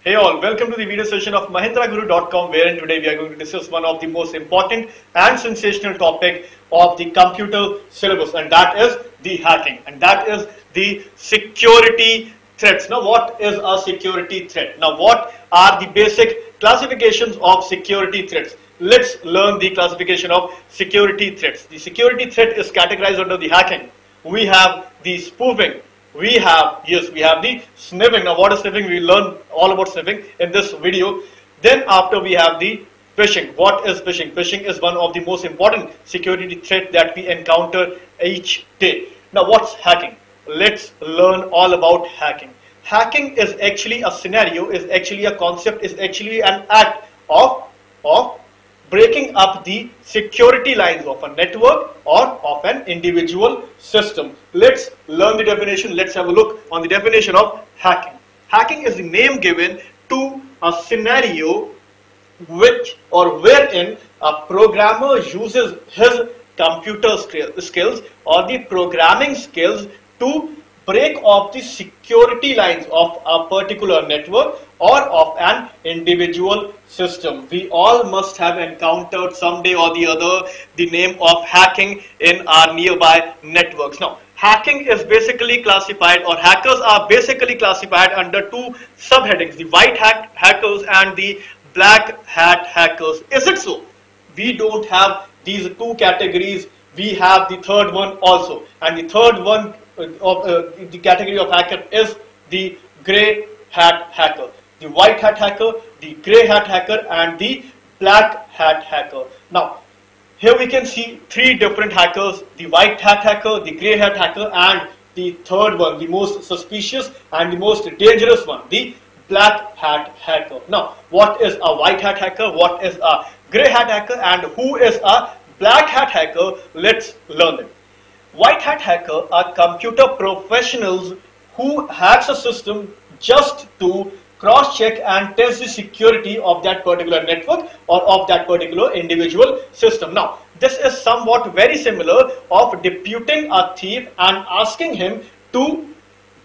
Hey all, welcome to the video session of MahendraGuru.com, wherein today we are going to discuss one of the most important and sensational topic of the computer syllabus, and that is the hacking, and that is the security threats. Now, what is a security threat? Now, what are the basic classifications of security threats? Let's learn the classification of security threats. The security threat is categorized under the hacking. We have the spoofing. We have the sniffing. Now, what is sniffing? We learn all about sniffing in this video. Then after we have the phishing. What is phishing? Phishing is one of the most important security threat that we encounter each day. Now, what's hacking? Let's learn all about hacking. Hacking is actually a scenario, is actually a concept, is actually an act of breaking up the security lines of a network or of an individual system. Let's learn the definition. Let's have a look on the definition of hacking. Hacking is the name given to a scenario which or wherein a programmer uses his computer skills or the programming skills to break off the security lines of a particular network or of an individual system. We all must have encountered someday or the other the name of hacking in our nearby networks. Now, hacking is basically classified, or hackers are basically classified under two subheadings: the white hat hackers and the black hat hackers. Is it so? We don't have these two categories. We have the third one also, and the third one of the category of hacker is the grey hat hacker. The white hat hacker, the grey hat hacker, and the black hat hacker. Now, here we can see three different hackers: the white hat hacker, the grey hat hacker, and the third one, the most suspicious and the most dangerous one, the black hat hacker. Now, what is a white hat hacker? What is a grey hat hacker? And who is a black hat hacker? Let's learn it. White hat hacker are computer professionals who hacks a system just to cross-check and test the security of that particular network or of that particular individual system. Now, this is somewhat very similar of deputing a thief and asking him to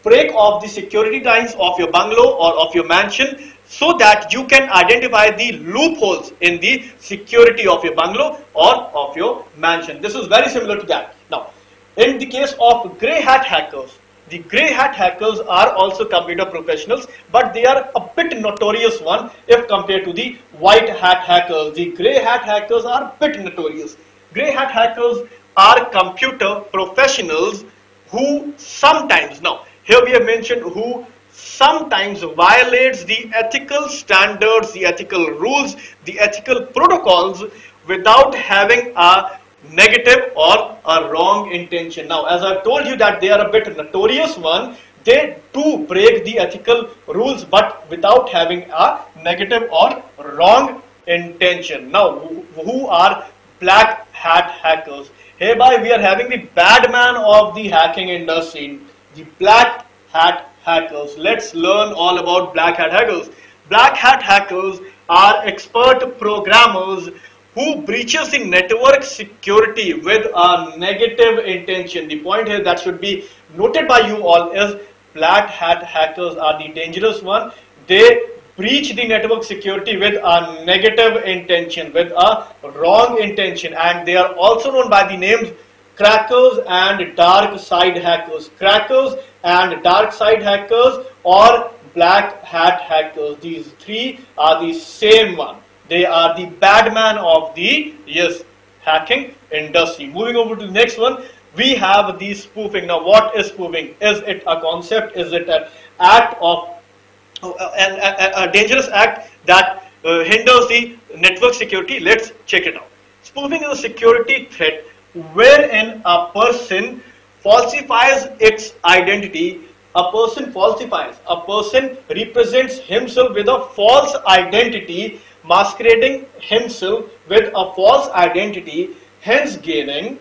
break off the security lines of your bungalow or of your mansion so that you can identify the loopholes in the security of your bungalow or of your mansion. This is very similar to that. Now, in the case of grey hat hackers, the grey hat hackers are also computer professionals, but they are a bit notorious one if compared to the white hat hackers. The grey hat hackers are a bit notorious. Grey hat hackers are computer professionals who sometimes, now here we have mentioned who sometimes violates the ethical standards, the ethical rules, the ethical protocols without having a negative or a wrong intention. Now, as I've told you that they are a bit notorious one, they do break the ethical rules but without having a negative or wrong intention. Now, who are black hat hackers? Hereby we are having the bad man of the hacking industry, the black hat hackers. Let's learn all about black hat hackers. Black hat hackers are expert programmers who breaches the network security with a negative intention. The point here that should be noted by you all is black hat hackers are the dangerous one. They breach the network security with a negative intention, with a wrong intention, and they are also known by the names crackers and dark side hackers. Crackers and dark side hackers or black hat hackers. These three are the same one. They are the bad man of the hacking industry. Moving over to the next one, we have the spoofing. Now, what is spoofing? Is it a concept? Is it an act of a dangerous act that hinders the network security? Let's check it out. Spoofing is a security threat wherein a person falsifies its identity. A person falsifies. A person represents himself with a false identity, masquerading himself with a false identity, hence gaining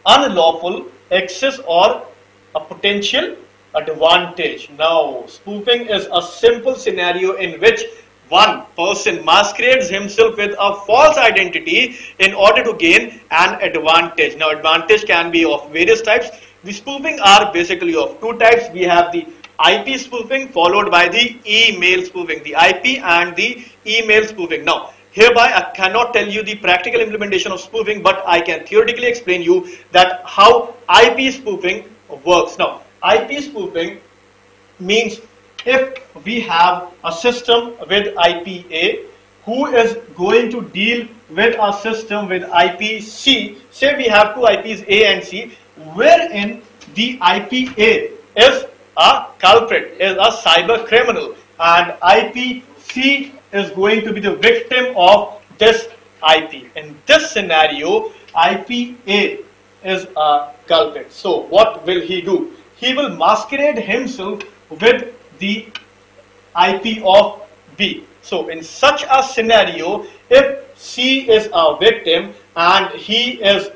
unlawful access or a potential advantage. Now, spoofing is a simple scenario in which one person masquerades himself with a false identity in order to gain an advantage. Now, advantage can be of various types. The spoofing are basically of two types. We have the IP spoofing followed by the email spoofing, the IP and the email spoofing. Now, hereby I cannot tell you the practical implementation of spoofing, but I can theoretically explain you that how IP spoofing works. Now, IP spoofing means if we have a system with IP A who is going to deal with a system with IP C, say we have two IPs A and C, wherein the IP A is a culprit, is a cyber criminal, and IP C is going to be the victim of this IP. In this scenario, IP A is a culprit. So what will he do? He will masquerade himself with the IP of B. So in such a scenario, if C is a victim and he is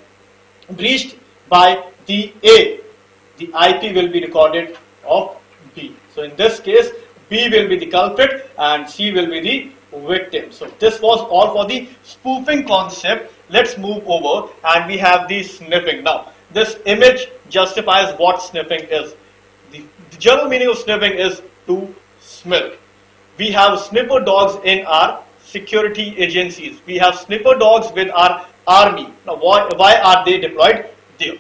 breached by the A, the IP will be recorded of B. So in this case, B will be the culprit and C will be the victim. So this was all for the spoofing concept. Let's move over and we have the sniffing. Now, this image justifies what sniffing is. The general meaning of sniffing is to smell. We have sniffer dogs in our security agencies. We have sniffer dogs with our army. Now, why are they deployed there?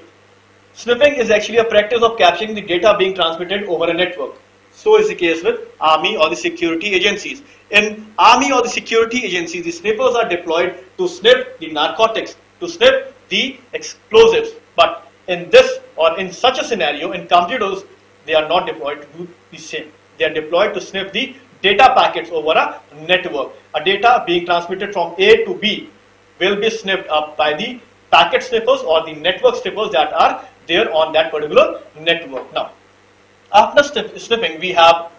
Sniffing is actually a practice of capturing the data being transmitted over a network. So is the case with army or the security agencies. In army or the security agencies, the sniffers are deployed to sniff the narcotics, to sniff the explosives. But in this or in such a scenario, in computers, they are not deployed to do the same. They are deployed to sniff the data packets over a network. A data being transmitted from A to B will be sniffed up by the packet sniffers or the network sniffers that are there on that particular network. Now, after sniffing, we have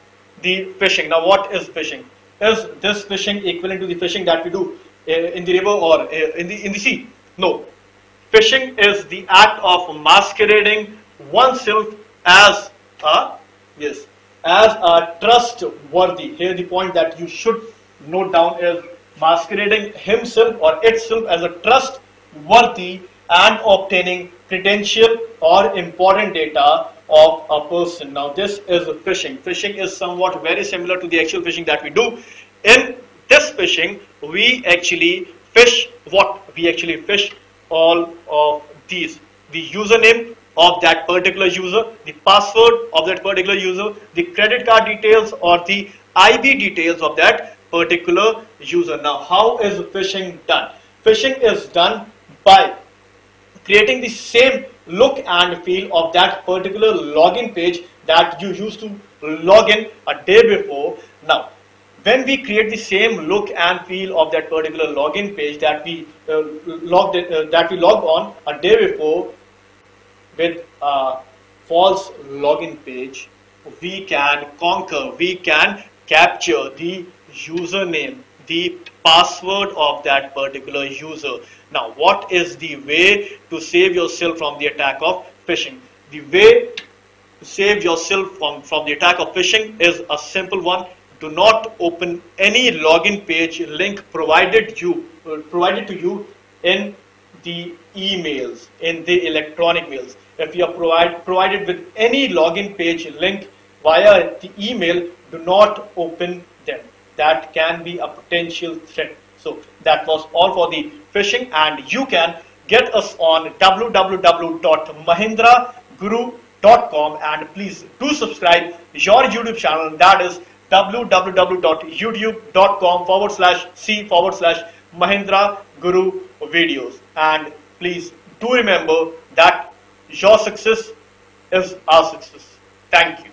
the phishing. Now, what is phishing? Is this phishing equivalent to the phishing that we do in the river or in the sea? No. Phishing is the act of masquerading oneself as a trustworthy. Here the point that you should note down is masquerading himself or itself as a trustworthy and obtaining credential or important data of a person. Now this is phishing. Phishing is somewhat very similar to the actual phishing that we do. In this phishing, we actually phish what? We actually phish all of these. The username of that particular user, the password of that particular user, the credit card details or the IB details of that particular user. Now how is phishing done? Phishing is done by creating the same look and feel of that particular login page that you used to log in a day before. Now, when we create the same look and feel of that particular login page that we logged on a day before with a false login page, we can conquer, we can capture the username, the password of that particular user. Now, what is the way to save yourself from the attack of phishing? The way to save yourself from the attack of phishing is a simple one. Do not open any login page link provided to you in the emails, in the electronic mails. If you are provided with any login page link via the email, do not open them. That can be a potential threat. So that was all for the phishing, and you can get us on www.mahendraguru.com, and please do subscribe your YouTube channel, that is www.youtube.com/C/Mahendra Guru videos. And please do remember that your success is our success. Thank you.